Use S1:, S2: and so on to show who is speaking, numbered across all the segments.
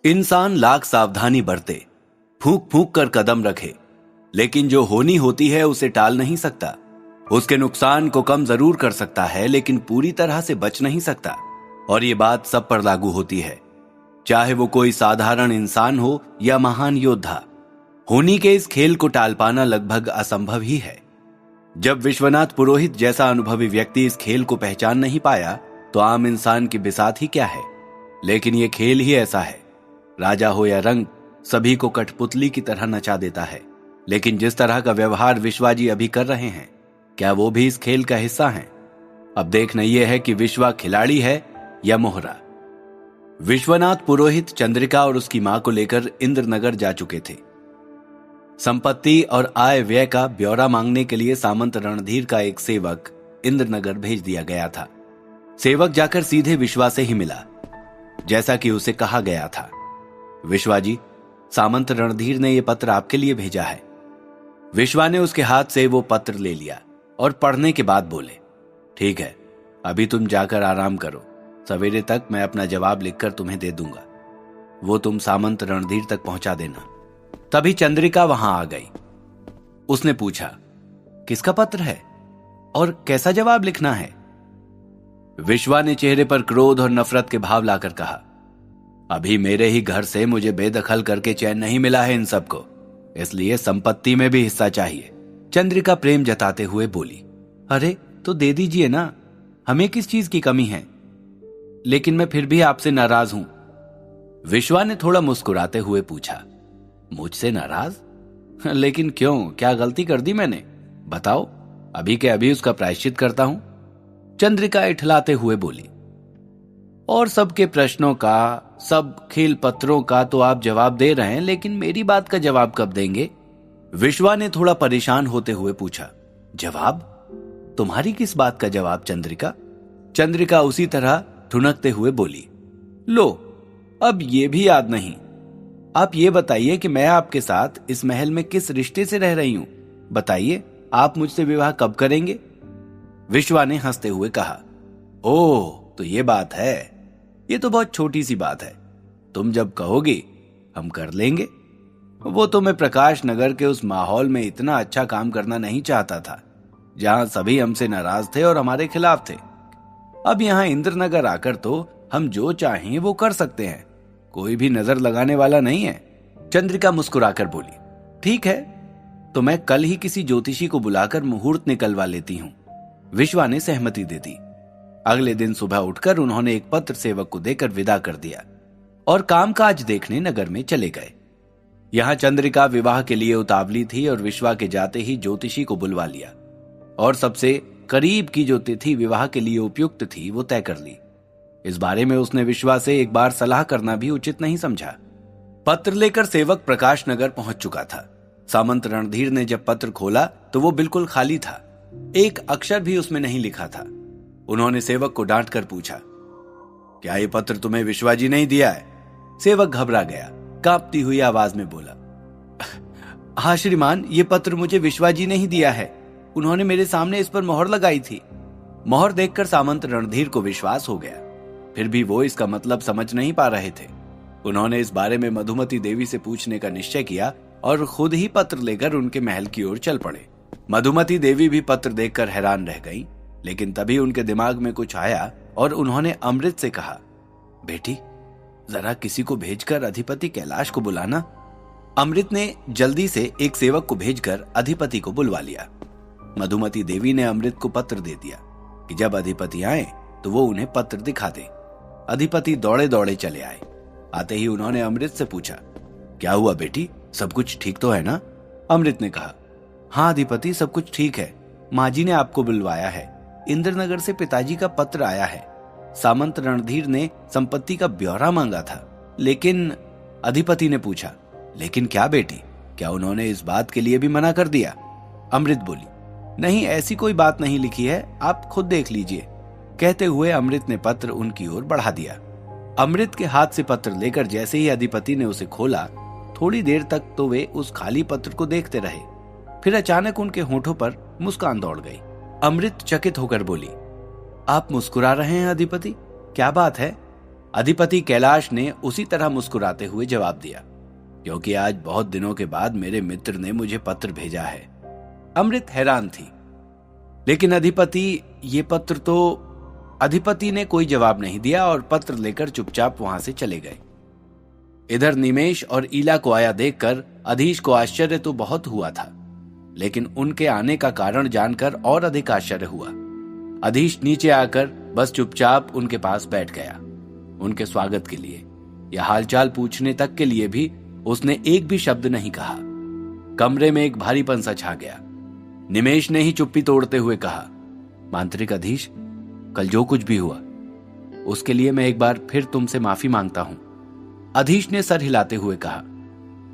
S1: इंसान लाख सावधानी बरते, फूंक फूंक कर कदम रखे, लेकिन जो होनी होती है उसे टाल नहीं सकता। उसके नुकसान को कम जरूर कर सकता है, लेकिन पूरी तरह से बच नहीं सकता। और ये बात सब पर लागू होती है, चाहे वो कोई साधारण इंसान हो या महान योद्धा। होनी के इस खेल को टाल पाना लगभग असंभव ही है। जब विश्वनाथ पुरोहित जैसा अनुभवी व्यक्ति इस खेल को पहचान नहीं पाया, तो आम इंसान की बिसात ही क्या है। लेकिन ये खेल ही ऐसा है, राजा हो या रंग, सभी को कठपुतली की तरह नचा देता है। लेकिन जिस तरह का व्यवहार विश्वाजी अभी कर रहे हैं, क्या वो भी इस खेल का हिस्सा हैं? अब देखना यह है कि विश्वा खिलाड़ी है या मोहरा। विश्वनाथ पुरोहित चंद्रिका और उसकी मां को लेकर इंद्रनगर जा चुके थे। संपत्ति और आय व्यय का ब्यौरा मांगने के लिए सामंत रणधीर का एक सेवक इंद्रनगर भेज दिया गया था। सेवक जाकर सीधे विश्वा से ही मिला, जैसा कि उसे कहा गया था। विश्वाजी, सामंत रणधीर ने यह पत्र आपके लिए भेजा है। विश्वा ने उसके हाथ से वो पत्र ले लिया और पढ़ने के बाद बोले, ठीक है, अभी तुम जाकर आराम करो, सवेरे तक मैं अपना जवाब लिखकर तुम्हें दे दूंगा। वो तुम सामंत रणधीर तक पहुंचा देना। तभी चंद्रिका वहां आ गई। उसने पूछा, किसका पत्र है और कैसा जवाब लिखना है? विश्वा ने चेहरे पर क्रोध और नफरत के भाव लाकर कहा, अभी मेरे ही घर से मुझे बेदखल करके चैन नहीं मिला है इन सबको, इसलिए संपत्ति में भी हिस्सा चाहिए। चंद्रिका प्रेम जताते हुए बोली, अरे तो दे दीजिए ना, हमें किस चीज की कमी है, लेकिन मैं फिर भी आपसे नाराज हूं। विश्वा ने थोड़ा मुस्कुराते हुए पूछा, मुझसे नाराज? लेकिन क्यों, क्या गलती कर दी मैंने? बताओ, अभी के अभी उसका प्रायश्चित करता हूं। चंद्रिका इठलाते हुए बोली, और सबके प्रश्नों का, सब खेल पत्रों का तो आप जवाब दे रहे हैं, लेकिन मेरी बात का जवाब कब देंगे? विश्वा ने थोड़ा परेशान होते हुए पूछा, जवाब? तुम्हारी किस बात का जवाब चंद्रिका? चंद्रिका उसी तरह ठुनकते हुए बोली, लो, अब ये भी याद नहीं। आप ये बताइए कि मैं आपके साथ इस महल में किस रिश्ते से रह रही हूं? बताइए, आप मुझसे विवाह कब करेंगे? विश्वा ने हंसते हुए कहा, ओह, तो ये बात है। ये तो बहुत छोटी सी बात है, तुम जब कहोगी हम कर लेंगे। वो तो मैं प्रकाश नगर के उस माहौल में इतना अच्छा काम करना नहीं चाहता था, जहां सभी हमसे नाराज थे और हमारे खिलाफ थे। अब यहां इंद्रनगर आकर तो हम जो चाहें वो कर सकते हैं, कोई भी नजर लगाने वाला नहीं है। चंद्रिका मुस्कुराकर बोली, ठीक है, तो मैं कल ही किसी ज्योतिषी को बुलाकर मुहूर्त निकलवा लेती हूं। विश्वा ने सहमति दे दी। अगले दिन सुबह उठकर उन्होंने एक पत्र सेवक को देकर विदा कर दिया और कामकाज देखने नगर में चले गए। यहां चंद्रिका विवाह के लिए उतावली थी और विश्वा के जाते ही ज्योतिषी को बुलवा लिया और सबसे करीब की जो तिथि विवाह के लिए उपयुक्त थी वो तय कर ली। इस बारे में उसने विश्वा से एक बार सलाह करना भी उचित नहीं समझा। पत्र लेकर सेवक प्रकाश नगर पहुंच चुका था। सामंत रणधीर ने जब पत्र खोला तो वो बिल्कुल खाली था, एक अक्षर भी उसमें नहीं लिखा था। उन्होंने सेवक को डांट कर पूछा, क्या ये पत्र तुम्हें विश्वाजी नहीं दिया है? सेवक घबरा गया, कांपती हुई आवाज में बोला, हाँ श्रीमान, ये पत्र मुझे विश्वाजी ने ही दिया है, उन्होंने मेरे सामने इस पर मोहर लगाई थी। मोहर देखकर सामंत रणधीर को विश्वास हो गया, फिर भी वो इसका मतलब समझ नहीं पा रहे थे। उन्होंने इस बारे में मधुमती देवी से पूछने का निश्चय किया और खुद ही पत्र लेकर उनके महल की ओर चल पड़े। मधुमती देवी भी पत्र देखकर हैरान रह गई, लेकिन तभी उनके दिमाग में कुछ आया और उन्होंने अमृत से कहा, बेटी, जरा किसी को भेजकर अधिपति कैलाश को बुलाना। अमृत ने जल्दी से एक सेवक को भेजकर अधिपति को बुलवा लिया। मधुमती देवी ने अमृत को पत्र दे दिया कि जब अधिपति आए तो वो उन्हें पत्र दिखा दे। अधिपति दौड़े दौड़े चले आए। आते ही उन्होंने अमृत से पूछा, क्या हुआ बेटी, सब कुछ ठीक तो है ना? अमृत ने कहा, हाँ अधिपति, सब कुछ ठीक है, माँ जी ने आपको बुलवाया है, इंद्रनगर से पिताजी का पत्र आया है, सामंत रणधीर ने संपत्ति का ब्यौरा मांगा था, लेकिन अधिपति ने पूछा, लेकिन क्या बेटी, क्या उन्होंने इस बात के लिए भी मना कर दिया? अमृत बोली, नहीं, ऐसी कोई बात नहीं लिखी है, आप खुद देख लीजिए। कहते हुए अमृत ने पत्र उनकी ओर बढ़ा दिया। अमृत के हाथ से पत्र लेकर जैसे ही अधिपति ने उसे खोला, थोड़ी देर तक तो वे उस खाली पत्र को देखते रहे, फिर अचानक उनके होठों पर मुस्कान दौड़ गई। अमृत चकित होकर बोली, आप मुस्कुरा रहे हैं अधिपति, क्या बात है? अधिपति कैलाश ने उसी तरह मुस्कुराते हुए जवाब दिया, क्योंकि आज बहुत दिनों के बाद मेरे मित्र ने मुझे पत्र भेजा है। अमृत हैरान थी, लेकिन अधिपति ने कोई जवाब नहीं दिया और पत्र लेकर चुपचाप वहां से चले गए। इधर निमेश और ईला को आया देखकर अधीश को आश्चर्य तो बहुत हुआ था, लेकिन उनके आने का कारण जानकर और अधिक आश्चर्य हुआ। अधीश नीचे आकर बस चुपचाप उनके पास बैठ गया। उनके स्वागत के लिए या हालचाल पूछने तक के लिए भी उसने एक भी शब्द नहीं कहा। कमरे में एक भारीपन सा छा गया। निमेश ने ही चुप्पी तोड़ते हुए कहा, मांत्रिक अधीश, कल जो कुछ भी हुआ उसके लिए मैं एक बार फिर तुमसे माफी मांगता हूं। अधीश ने सर हिलाते हुए कहा,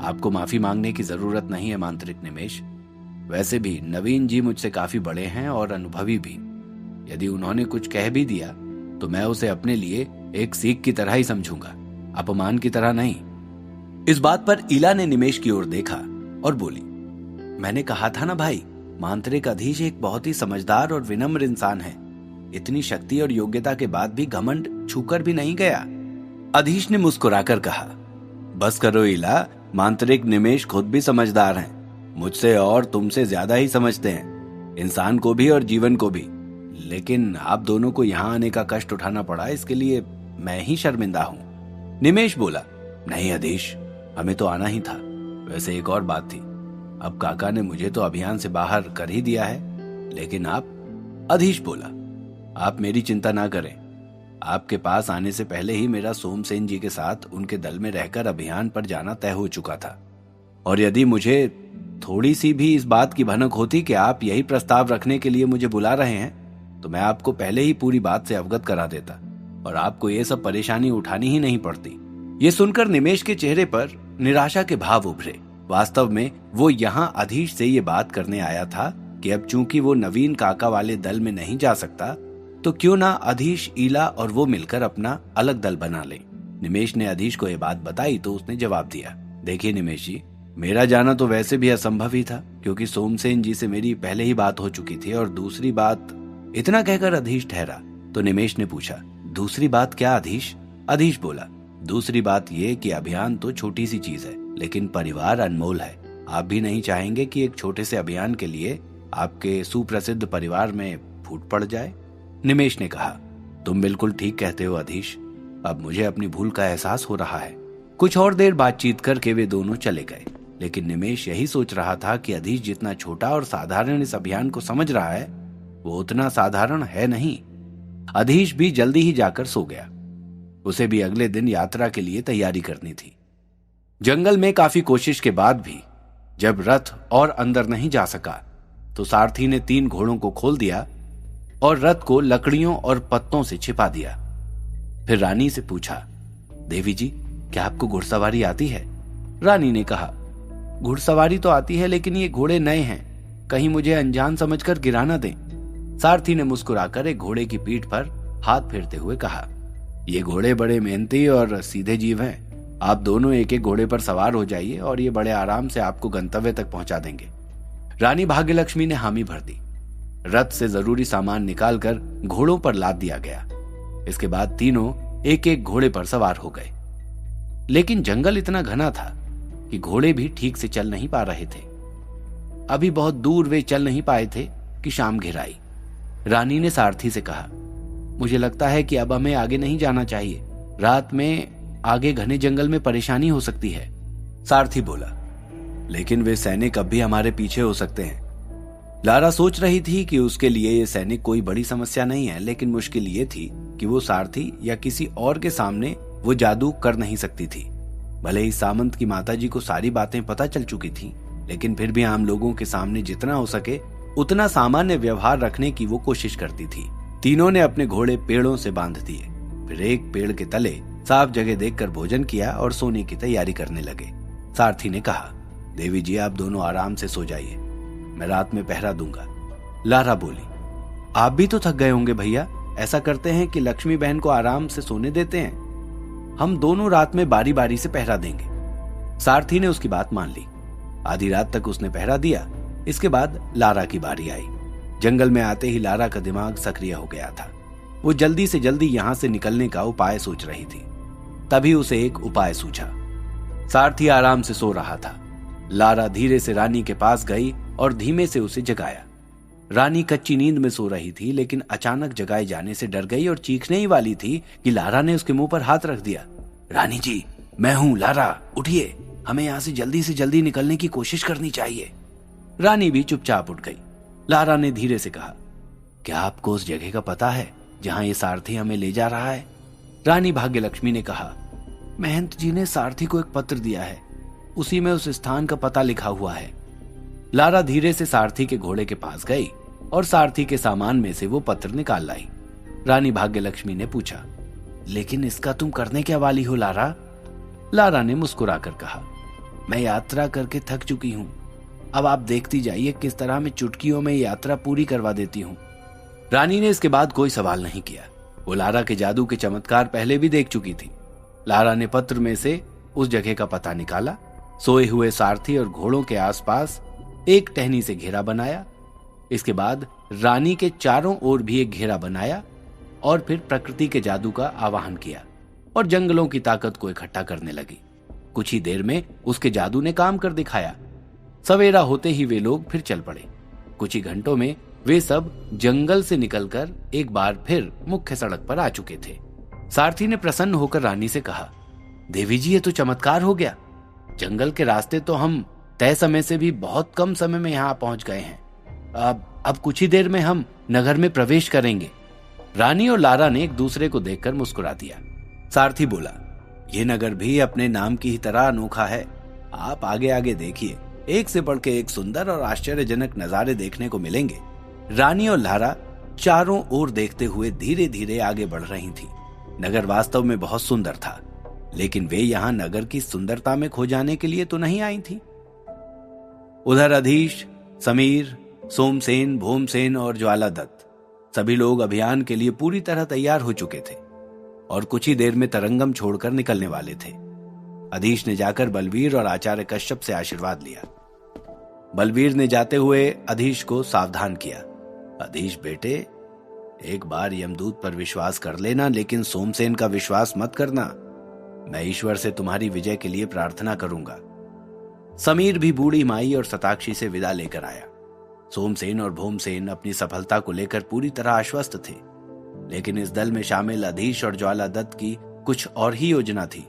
S1: आपको माफी मांगने की जरूरत नहीं है मांत्रिक निमेश। वैसे भी नवीन जी मुझसे काफी बड़े हैं और अनुभवी भी। यदि उन्होंने कुछ कह भी दिया तो मैं उसे अपने लिए एक सीख की तरह ही समझूंगा, अपमान की तरह नहीं। इस बात पर ईला ने निमेश की ओर देखा और बोली, मैंने कहा था ना भाई, मांत्रिक अधीश एक बहुत ही समझदार और विनम्र इंसान है। इतनी शक्ति और योग्यता के बाद भी घमंड छूकर भी नहीं गया। अधीश ने मुस्कुराकर कहा, बस करो ईला, मांत्रिक निमेश खुद भी समझदार हैं। मुझसे और तुमसे ज्यादा ही समझते हैं, इंसान को भी और जीवन को भी। लेकिन आप दोनों को यहाँ आने का कष्ट उठाना पड़ा, इसके लिए मैं ही शर्मिंदा हूँ। निमेश बोला, नहीं अधीश, हमें तो आना ही था। वैसे एक और बात थी, अब काका ने मुझे तो अभियान से बाहर कर ही दिया है, लेकिन आप। अधीश बोला, आप मेरी चिंता ना करें। आपके पास आने से पहले ही मेरा सोमसेन जी के साथ उनके दल में रहकर अभियान पर जाना तय हो चुका था। और यदि मुझे थोड़ी सी भी इस बात की भनक होती कि आप यही प्रस्ताव रखने के लिए मुझे बुला रहे हैं, तो मैं आपको पहले ही पूरी बात से अवगत करा देता और आपको ये सब परेशानी उठानी ही नहीं पड़ती। ये सुनकर निमेश के चेहरे पर निराशा के भाव उभरे। वास्तव में वो यहाँ अधीश से ये बात करने आया था कि अब चूंकि वो नवीन काका वाले दल में नहीं जा सकता, तो क्यों ना अधीश, ईला और वो मिलकर अपना अलग दल बना ले। निमेश ने अधीश को ये बात बताई तो उसने जवाब दिया, देखिए निमेश जी, मेरा जाना तो वैसे भी असंभव ही था, क्योंकि सोमसेन जी से मेरी पहले ही बात हो चुकी थी। और दूसरी बात, इतना कहकर अधीश ठहरा तो निमेश ने पूछा, दूसरी बात क्या अधीश? अधीश बोला, दूसरी बात ये कि अभियान तो छोटी सी चीज है, लेकिन परिवार अनमोल है। आप भी नहीं चाहेंगे कि एक छोटे से अभियान के लिए आपके सुप्रसिद्ध परिवार में फूट पड़ जाए। निमेश ने कहा, तुम बिल्कुल ठीक कहते हो अधीश, अब मुझे अपनी भूल का एहसास हो रहा है। कुछ और देर बातचीत करके वे दोनों चले गए, लेकिन निमेश यही सोच रहा था कि अधीश जितना छोटा और साधारण इस अभियान को समझ रहा है, वो उतना साधारण है नहीं। अधीश भी जल्दी ही जाकर सो गया। उसे भी अगले दिन यात्रा के लिए तैयारी करनी थी। जंगल में काफी कोशिश के बाद भी जब रथ और अंदर नहीं जा सका, तो सारथी ने 3 घोड़ों को खोल दिया और रथ को लकड़ियों और पत्तों से छिपा दिया। फिर रानी से पूछा, देवी जी, क्या आपको घुड़सवारी आती है? रानी ने कहा, घुड़सवारी तो आती है, लेकिन ये घोड़े नए हैं, कहीं मुझे अनजान समझकर गिरा न दें। सारथी ने मुस्कुराकर एक घोड़े की पीठ पर हाथ फेरते हुए कहा, ये घोड़े बड़े मेहनती और सीधे जीव हैं। आप दोनों एक एक घोड़े पर सवार हो जाइए और ये बड़े आराम से आपको गंतव्य तक पहुंचा देंगे। रानी भाग्यलक्ष्मी ने हामी भर दी। रथ से जरूरी सामान निकालकर घोड़ों पर लाद दिया गया। इसके बाद तीनों एक एक घोड़े पर सवार हो गए। लेकिन जंगल इतना घना था कि घोड़े भी ठीक से चल नहीं पा रहे थे। अभी बहुत दूर वे चल नहीं पाए थे कि शाम घिर आई। रानी ने सारथी से कहा, मुझे लगता है कि अब हमें आगे नहीं जाना चाहिए। रात में आगे घने जंगल में परेशानी हो सकती है। सारथी बोला, लेकिन वे सैनिक अब भी हमारे पीछे हो सकते हैं। लारा सोच रही थी कि उसके लिए ये सैनिक कोई बड़ी समस्या नहीं है, लेकिन मुश्किल ये थी कि वो सारथी या किसी और के सामने वो जादू कर नहीं सकती थी। भले ही सामंत की माताजी को सारी बातें पता चल चुकी थी, लेकिन फिर भी आम लोगों के सामने जितना हो सके उतना सामान्य व्यवहार रखने की वो कोशिश करती थी। तीनों ने अपने घोड़े पेड़ों से बांध दिए, फिर एक पेड़ के तले साफ जगह देखकर भोजन किया और सोने की तैयारी करने लगे। सारथी ने कहा, देवी जी, आप दोनों आराम से सो जाइए, मैं रात में पहरा दूंगा। लारा बोली, आप भी तो थक गए होंगे भैया, ऐसा करते हैं कि लक्ष्मी बहन को आराम से सोने देते हैं, हम दोनों रात में बारी बारी से पहरा देंगे। सारथी ने उसकी बात मान ली। आधी रात तक उसने पहरा दिया। इसके बाद लारा की बारी आई। जंगल में आते ही लारा का दिमाग सक्रिय हो गया था। वो जल्दी से जल्दी यहां से निकलने का उपाय सोच रही थी। तभी उसे एक उपाय सूझा। सारथी आराम से सो रहा था। लारा धीरे से रानी के पास गई और धीमे से उसे जगाया। रानी कच्ची नींद में सो रही थी, लेकिन अचानक जगाए जाने से डर गई और चीखने ही वाली थी कि लारा ने उसके मुंह पर हाथ रख दिया। रानी जी, मैं हूं लारा, उठिए, हमें यहां से जल्दी निकलने की कोशिश करनी चाहिए। रानी भी चुपचाप उठ गई। लारा ने धीरे से कहा, क्या आपको उस जगह का पता है जहां ये सारथी हमें ले जा रहा है? रानी भाग्यलक्ष्मी ने कहा, महंत जी ने सारथी को एक पत्र दिया है, उसी में उस स्थान का पता लिखा हुआ है। लारा धीरे से सारथी के घोड़े के पास गई और सारथी के सामान में से वो पत्र निकाल लाई। रानी भाग्यलक्ष्मी ने पूछा, लेकिन इसका तुम करने क्या वाली हो लारा? लारा ने मुस्कुराकर कहा, मैं यात्रा करके थक चुकी हूं, अब आप देखती जाइए किस तरह मैं चुटकियों में यात्रा पूरी करवा देती हूं। रानी ने इसके बाद कोई सवाल नहीं किया। वो लारा के जादू के चमत्कार पहले भी देख चुकी थी। लारा ने पत्र में से उस जगह का पता निकाला, सोए हुए सारथी और घोड़ों के आसपास एक टहनी से घेरा बनाया। इसके बाद रानी के चारों ओर भी एक घेरा बनाया और फिर प्रकृति के जादू का आवाहन किया और जंगलों की ताकत को इकट्ठा करने लगी। कुछ ही देर में उसके जादू ने काम कर दिखाया। सवेरा होते ही वे लोग फिर चल पड़े। कुछ ही घंटों में वे सब जंगल से निकलकर एक बार फिर मुख्य सड़क पर आ चुके थे। सारथी ने प्रसन्न होकर रानी से कहा, देवी जी, ये तो चमत्कार हो गया। जंगल के रास्ते तो हम तय समय से भी बहुत कम समय में यहाँ पहुंच गए हैं। अब कुछ ही देर में हम नगर में प्रवेश करेंगे। रानी और लारा ने एक दूसरे को देखकर मुस्कुरा दिया। सारथी बोला, ये नगर भी अपने नाम की ही तरह अनोखा है। आप आगे आगे देखिए, एक से बढ़ के एक सुंदर और आश्चर्यजनक नजारे देखने को मिलेंगे। रानी और लारा चारों ओर देखते हुए धीरे धीरे आगे बढ़ रही थी। नगर वास्तव में बहुत सुंदर था, लेकिन वे यहाँ नगर की सुंदरता में खो जाने के लिए तो नहीं आई थी। उधर अधीश, समीर, सोमसेन, भोमसेन और ज्वालादत्त सभी लोग अभियान के लिए पूरी तरह तैयार हो चुके थे और कुछ ही देर में तरंगम छोड़कर निकलने वाले थे। अधीश ने जाकर बलवीर और आचार्य कश्यप से आशीर्वाद लिया। बलवीर ने जाते हुए अधीश को सावधान किया, अधीश बेटे, एक बार यमदूत पर विश्वास कर लेना, लेकिन सोमसेन का विश्वास मत करना। मैं ईश्वर से तुम्हारी विजय के लिए प्रार्थना करूंगा। समीर भी बूढ़ी माई और सताक्षी से विदा लेकर आया। सोमसेन और भोमसेन अपनी सफलता को लेकर पूरी तरह आश्वस्त थे, लेकिन इस दल में शामिल अधीश और ज्वालादत्त की कुछ और ही योजना थी।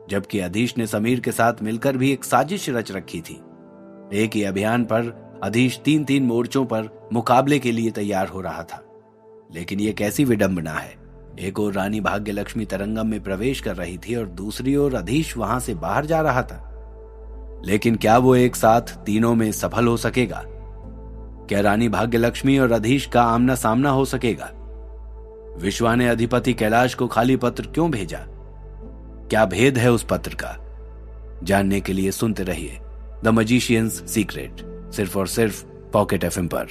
S1: जबकि अधीश ने समीर के साथ मिलकर भी एक साजिश रच रखी थी। एक ही अभियान पर अधीश 3-3 मोर्चों पर मुकाबले के लिए तैयार हो रहा था। लेकिन यह कैसी विडंबना है, एक ओर रानी भाग्यलक्ष्मी तरंगम में प्रवेश कर रही थी और दूसरी ओर अधीश वहां से बाहर जा रहा था। लेकिन क्या वो एक साथ तीनों में सफल हो सकेगा? क्या रानी भाग्यलक्ष्मी और अधीश का आमना सामना हो सकेगा? विश्वा ने अधिपति कैलाश को खाली पत्र क्यों भेजा? क्या भेद है उस पत्र का? जानने के लिए सुनते रहिए द मजिशियंस सीक्रेट, सिर्फ और सिर्फ पॉकेट एफएम पर।